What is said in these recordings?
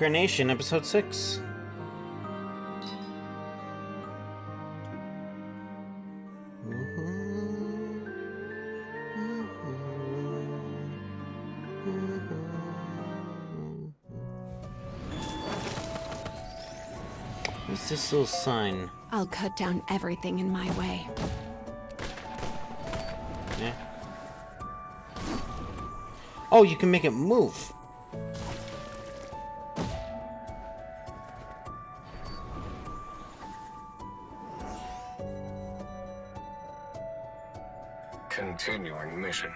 Reincarnation Episode 6. What's this little sign? I'll cut down everything in my way. Yeah. Oh, you can make it move. Continuing mission.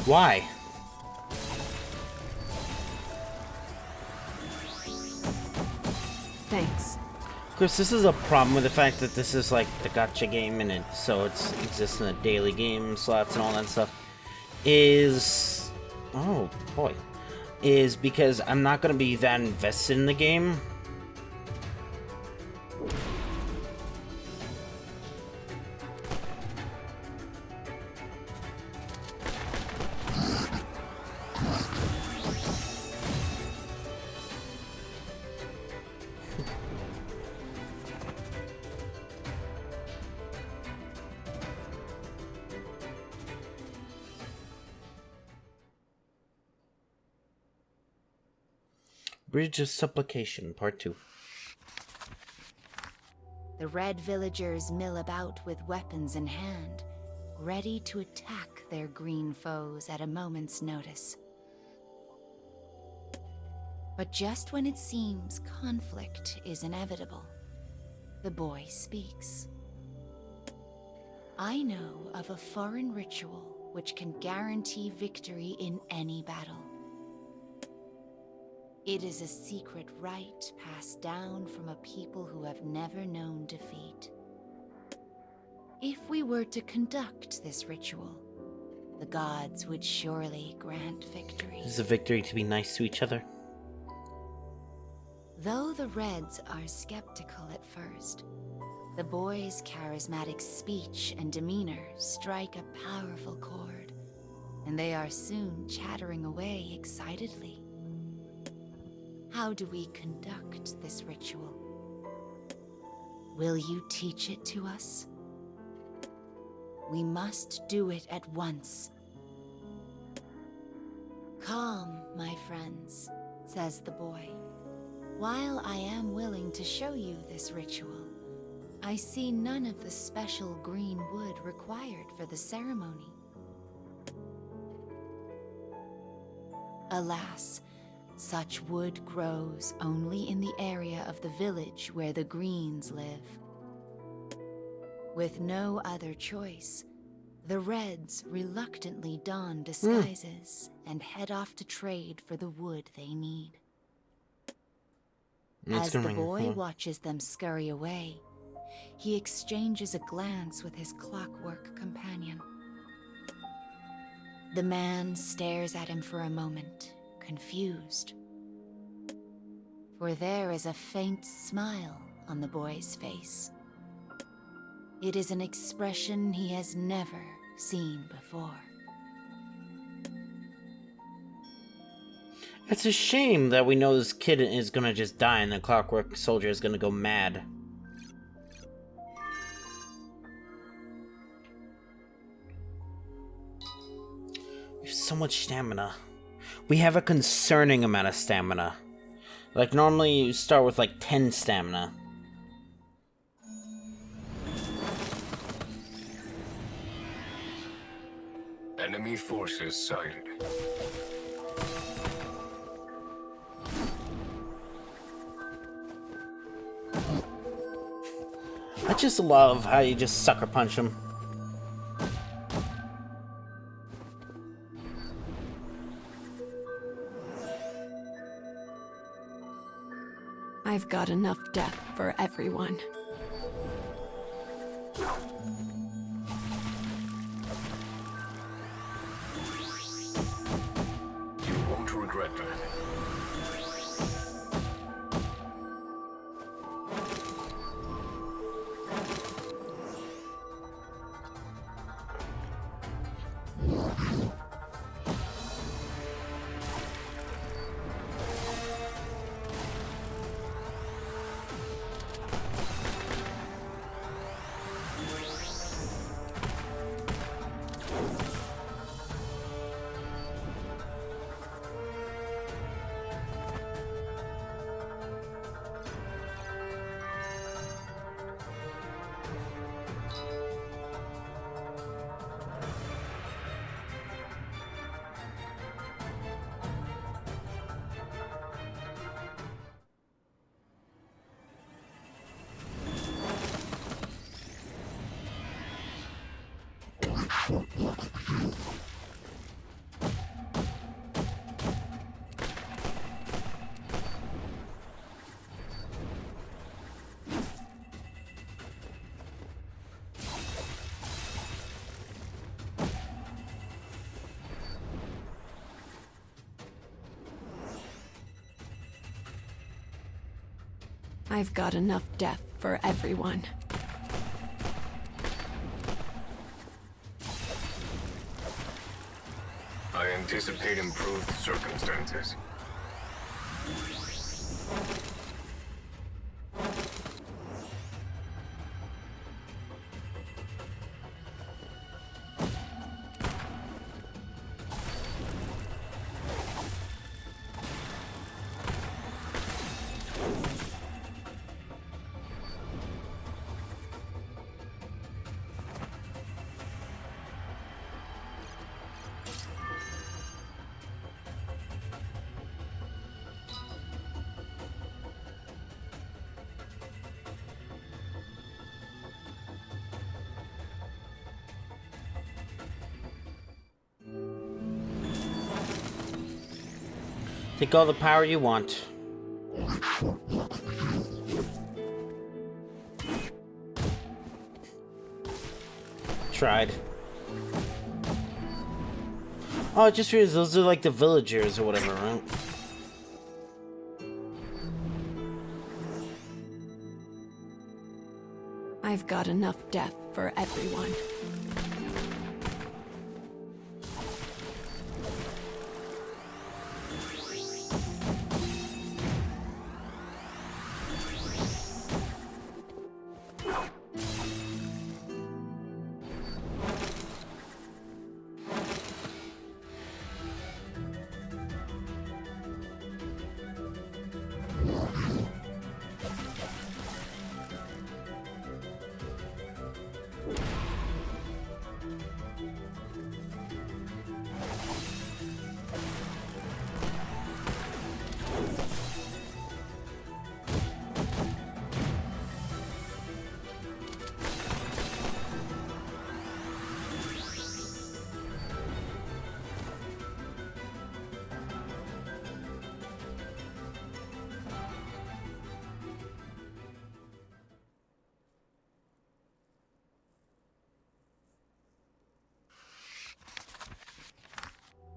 Why? Thanks. Of course, this is a problem with the fact that this is like the gacha game, and so it exists in the daily game slots and all that stuff. Oh boy, is because I'm not gonna be that invested in the game. Bridge of Supplication, Part 2. The red villagers mill about with weapons in hand, ready to attack their green foes at a moment's notice. But just when it seems conflict is inevitable, the boy speaks. I know of a foreign ritual which can guarantee victory in any battle. It is a secret rite passed down from a people who have never known defeat. If we were to conduct this ritual, the gods would surely grant victory. Is a victory to be nice to each other? Though the Reds are skeptical at first, the boy's charismatic speech and demeanor strike a powerful chord, and they are soon chattering away excitedly. How do we conduct this ritual? Will you teach it to us? We must do it at once. Calm, my friends, says the boy. While I am willing to show you this ritual, I see none of the special green wood required for the ceremony. Alas, such wood grows only in the area of the village where the Greens live. With no other choice, the Reds reluctantly don disguises and head off to trade for the wood they need. As the boy watches them scurry away, he exchanges a glance with his clockwork companion. The man stares at him for a moment, confused. For there is a faint smile on the boy's face. It is an expression he has never seen before. It's a shame that we know this kid is gonna just die and the Clockwork Soldier is gonna go mad. We have so much stamina. We have a concerning amount of stamina. Like, normally you start with like 10 stamina. Enemy forces sighted. I just love how you just sucker punch him. I've got enough death for everyone. You won't regret that. I've got enough death for everyone. I anticipate improved circumstances. Take all the power you want. Tried. Oh, I just realized those are like the villagers or whatever, right? I've got enough death for everyone.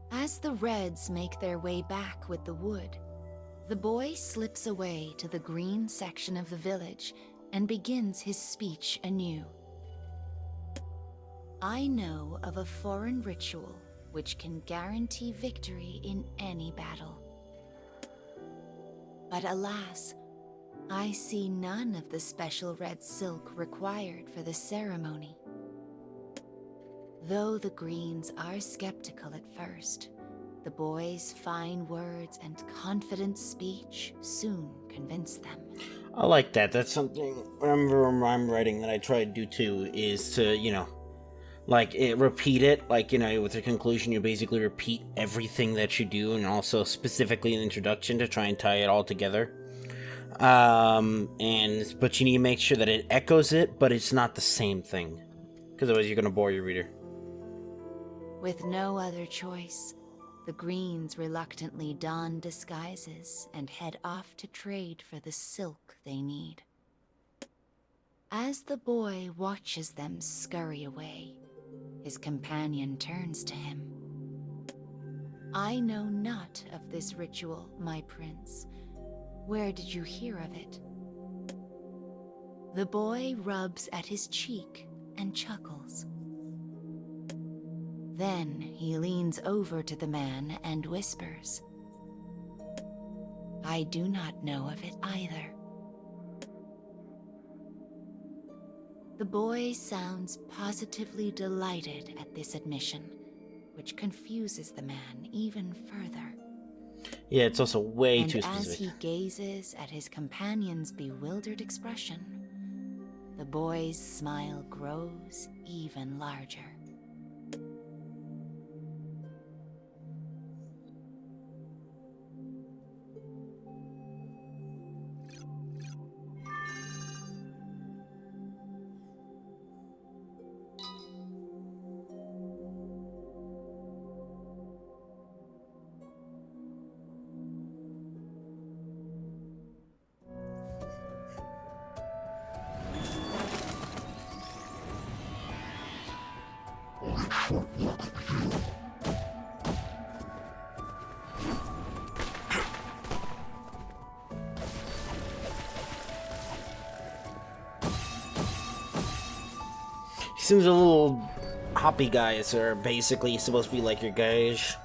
As the Reds make their way back with the wood, the boy slips away to the green section of the village and begins his speech anew. I know of a foreign ritual which can guarantee victory in any battle. But alas, I see none of the special red silk required for the ceremony. Though the Greens are skeptical at first, the boy's fine words and confident speech soon convince them. I like that. That's something, remember when I'm writing, that I try to do too, is to, repeat it. Like, with the conclusion, you basically repeat everything that you do, and also specifically an introduction to try and tie it all together. But you need to make sure that it echoes it, but it's not the same thing, because otherwise you're going to bore your reader. With no other choice, the Greens reluctantly don disguises and head off to trade for the silk they need. As the boy watches them scurry away, his companion turns to him. "I know not of this ritual, my prince. Where did you hear of it?" The boy rubs at his cheek and chuckles. Then he leans over to the man and whispers, "I do not know of it either." The boy sounds positively delighted at this admission, which confuses the man even further. Yeah, it's also way And too as specific. he gazes at his companion's bewildered expression, the boy's smile grows even larger. Seems a little hoppy guys are basically supposed to be like your guys.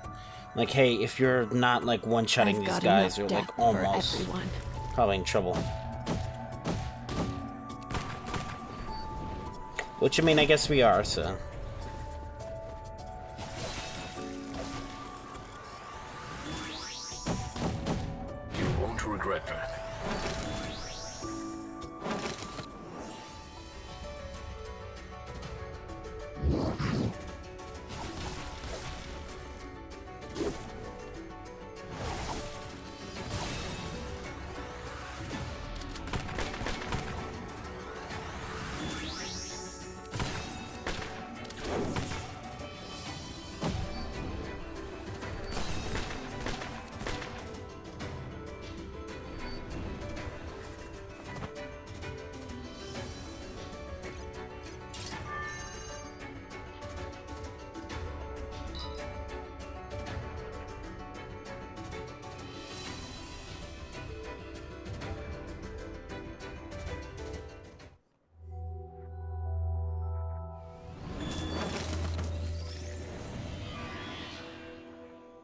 Like, hey, if you're not like one-shotting I've these got guys, enough you're like death for almost everyone. probably in trouble. Which, I mean, I guess we are, so. You won't regret that.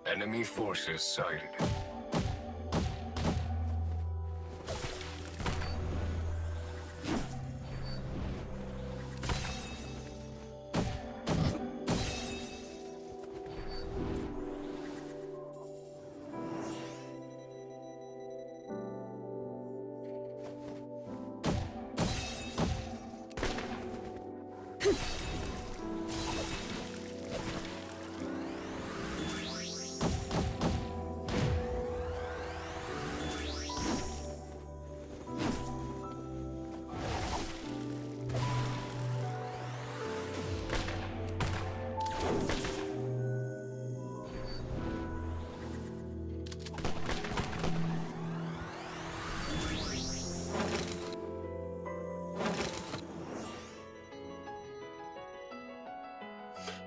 Enemy forces sighted.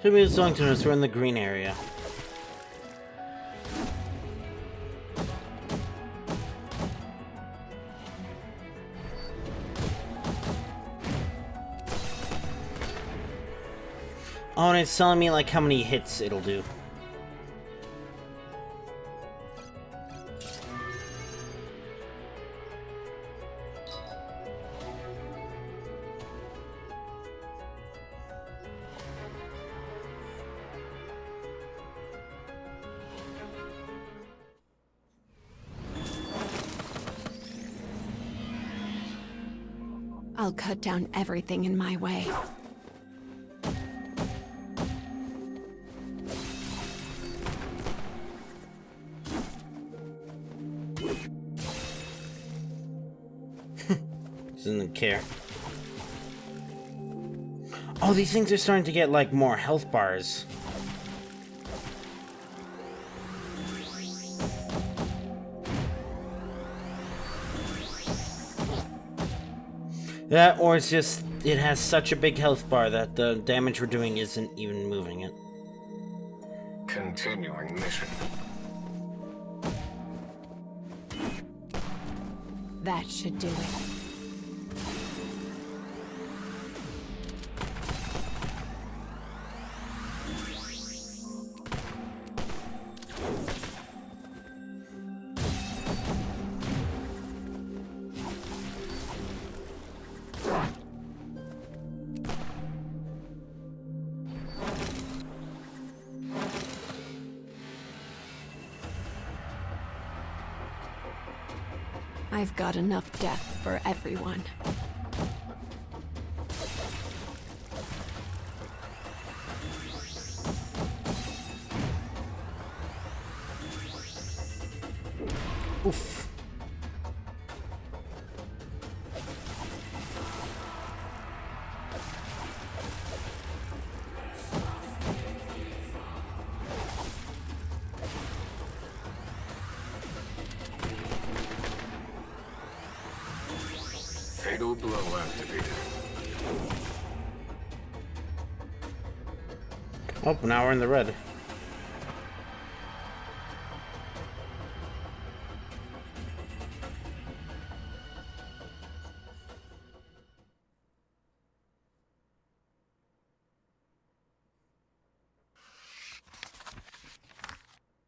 Should be going to us. We're in the green area. Oh, and it's telling me like how many hits it'll do. I'll cut down everything in my way. Doesn't care. Oh, these things are starting to get like more health bars. That, or it's just, it has such a big health bar that the damage we're doing isn't even moving it. Continuing mission. That should do it. I've got enough death for everyone. Oof. Fatal blow activated. Oh, now we're in the red.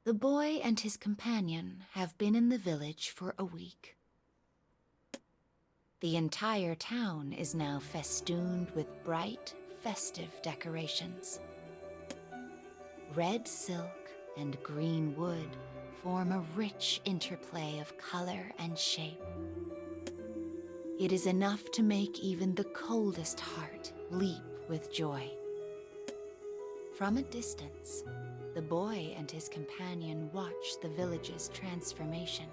The boy and his companion have been in the village for a week. The entire town is now festooned with bright, festive decorations. Red silk and green wood form a rich interplay of color and shape. It is enough to make even the coldest heart leap with joy. From a distance, the boy and his companion watch the village's transformation.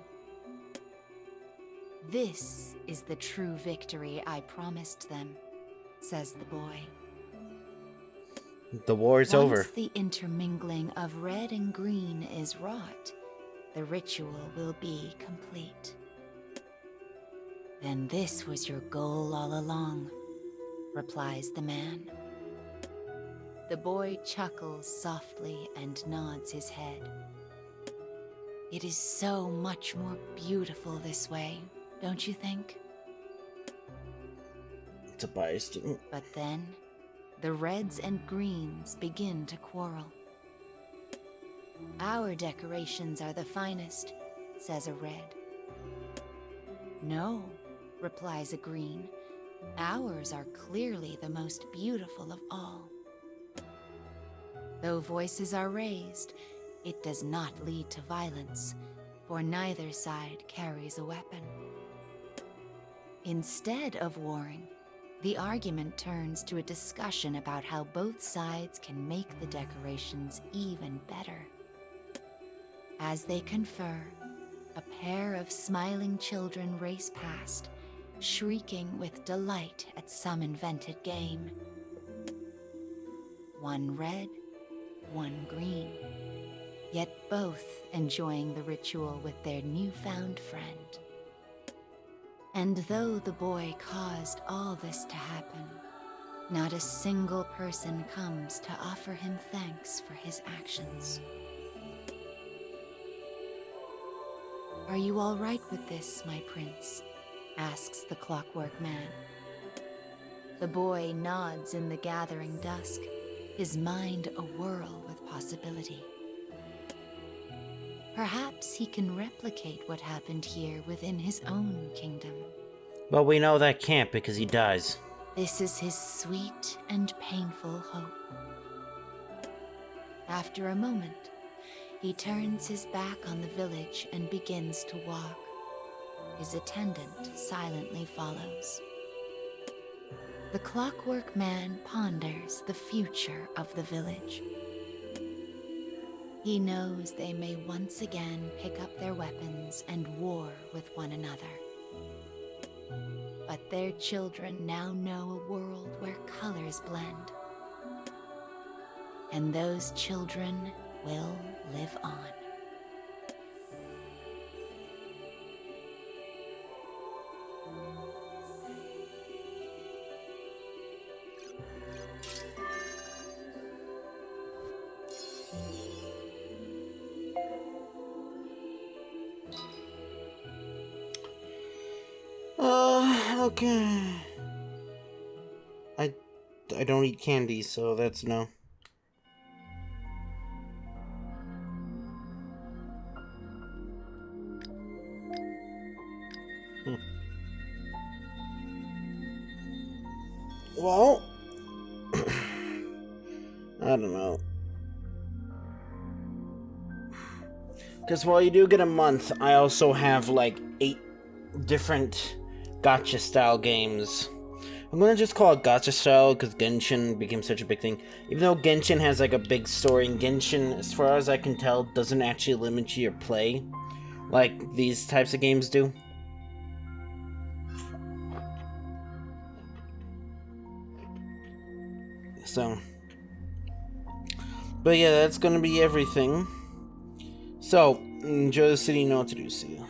"This is the true victory I promised them," says the boy. The war's over. Once the intermingling of red and green is wrought, the ritual will be complete. "Then this was your goal all along," replies the man. The boy chuckles softly and nods his head. "It is so much more beautiful this way, don't you think?" It's a bias student. But then, the reds and greens begin to quarrel. "Our decorations are the finest," says a red. "No," replies a green. "Ours are clearly the most beautiful of all." Though voices are raised, it does not lead to violence, for neither side carries a weapon. Instead of warring, the argument turns to a discussion about how both sides can make the decorations even better. As they confer, a pair of smiling children race past, shrieking with delight at some invented game. One red, one green, yet both enjoying the ritual with their newfound friend. And though the boy caused all this to happen, not a single person comes to offer him thanks for his actions. "Are you all right with this, my prince?" asks the clockwork man. The boy nods in the gathering dusk, his mind awhirl with possibility. Perhaps he can replicate what happened here within his own kingdom. But we know that can't because he dies. This is his sweet and painful hope. After a moment, he turns his back on the village and begins to walk. His attendant silently follows. The clockwork man ponders the future of the village. He knows they may once again pick up their weapons and war with one another. But their children now know a world where colors blend. And those children will live on. Okay. I don't eat candy, so that's no. Well, I don't know. Because while you do get a month, I also have like 8 different gacha style games. I'm gonna just call it gacha style because Genshin became such a big thing. Even though Genshin has like a big story, and Genshin, as far as I can tell, doesn't actually limit your play like these types of games do. So, but yeah, that's gonna be everything. So, enjoy the city, know what to do. See ya.